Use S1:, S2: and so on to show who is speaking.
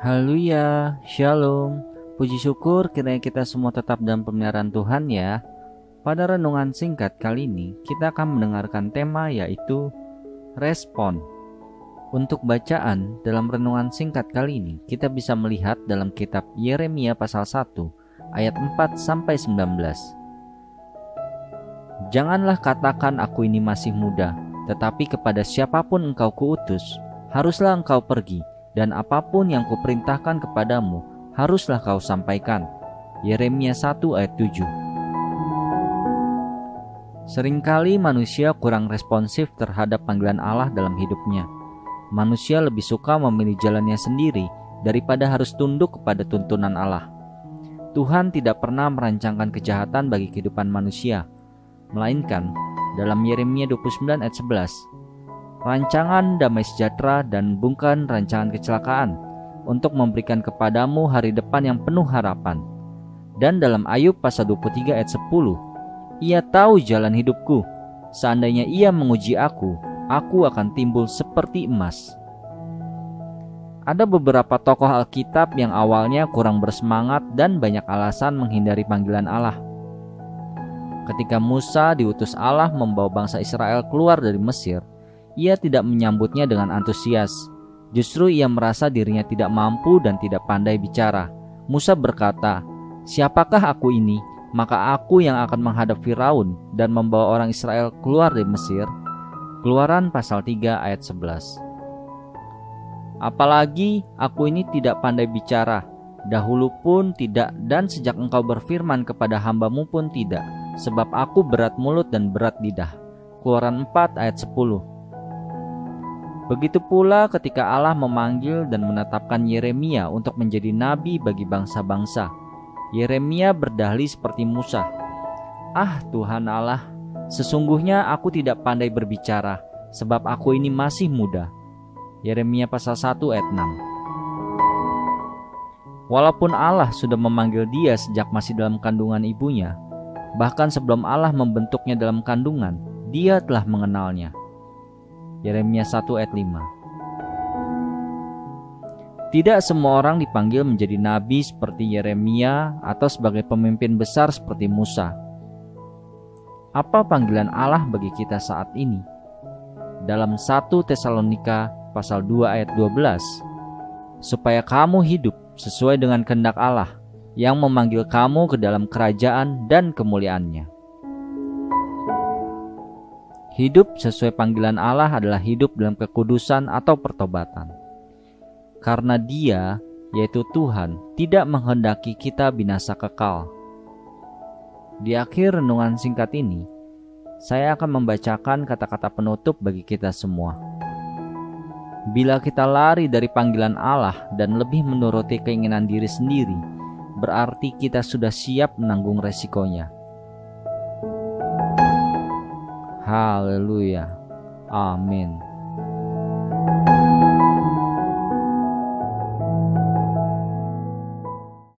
S1: Haleluya, Shalom. Puji syukur kiranya kita semua tetap dalam pemeliharaan Tuhan ya. Pada renungan singkat kali ini, kita akan mendengarkan tema yaitu respon. Untuk bacaan dalam renungan singkat kali ini, kita bisa melihat dalam kitab Yeremia pasal 1 ayat 4-19. Janganlah katakan aku ini masih muda, tetapi kepada siapapun engkau kuutus, haruslah engkau pergi, dan apapun yang kuperintahkan kepadamu, haruslah kau sampaikan. Yeremia 1 ayat 7. Seringkali manusia kurang responsif terhadap panggilan Allah dalam hidupnya. Manusia lebih suka memilih jalannya sendiri daripada harus tunduk kepada tuntunan Allah. Tuhan tidak pernah merancangkan kejahatan bagi kehidupan manusia, melainkan dalam Yeremia 29 ayat 11, rancangan damai sejahtera dan bukan rancangan kecelakaan, untuk memberikan kepadamu hari depan yang penuh harapan. Dan dalam Ayub pasal 23 ayat 10, Ia tahu jalan hidupku, seandainya Ia menguji aku akan timbul seperti emas. Ada beberapa tokoh Alkitab yang awalnya kurang bersemangat dan banyak alasan menghindari panggilan Allah. Ketika Musa diutus Allah membawa bangsa Israel keluar dari Mesir, ia tidak menyambutnya dengan antusias. Justru ia merasa dirinya tidak mampu dan tidak pandai bicara. Musa berkata, "Siapakah aku ini? Maka aku yang akan menghadap Firaun dan membawa orang Israel keluar dari Mesir." Keluaran pasal 3 ayat 11. Apalagi aku ini tidak pandai bicara, dahulu pun tidak, dan sejak engkau berfirman kepada hambamu pun tidak, sebab aku berat mulut dan berat lidah. Keluaran 4 ayat 10. Begitu pula ketika Allah memanggil dan menetapkan Yeremia untuk menjadi nabi bagi bangsa-bangsa. Yeremia berdalih seperti Musa, "Ah Tuhan Allah, sesungguhnya aku tidak pandai berbicara, sebab aku ini masih muda." Yeremia pasal 1 ayat 6. Walaupun Allah sudah memanggil dia sejak masih dalam kandungan ibunya, bahkan sebelum Allah membentuknya dalam kandungan, dia telah mengenalnya. Yeremia 1 ayat 5. Tidak semua orang dipanggil menjadi nabi seperti Yeremia atau sebagai pemimpin besar seperti Musa. Apa panggilan Allah bagi kita saat ini? Dalam 1 Tesalonika pasal 2 ayat 12, supaya kamu hidup sesuai dengan kehendak Allah yang memanggil kamu ke dalam kerajaan dan kemuliaannya. Hidup sesuai panggilan Allah adalah hidup dalam kekudusan atau pertobatan. Karena Dia, yaitu Tuhan, tidak menghendaki kita binasa kekal. Di akhir renungan singkat ini, saya akan membacakan kata-kata penutup bagi kita semua. Bila kita lari dari panggilan Allah dan lebih menuruti keinginan diri sendiri, berarti kita sudah siap menanggung resikonya. Haleluya. Amin.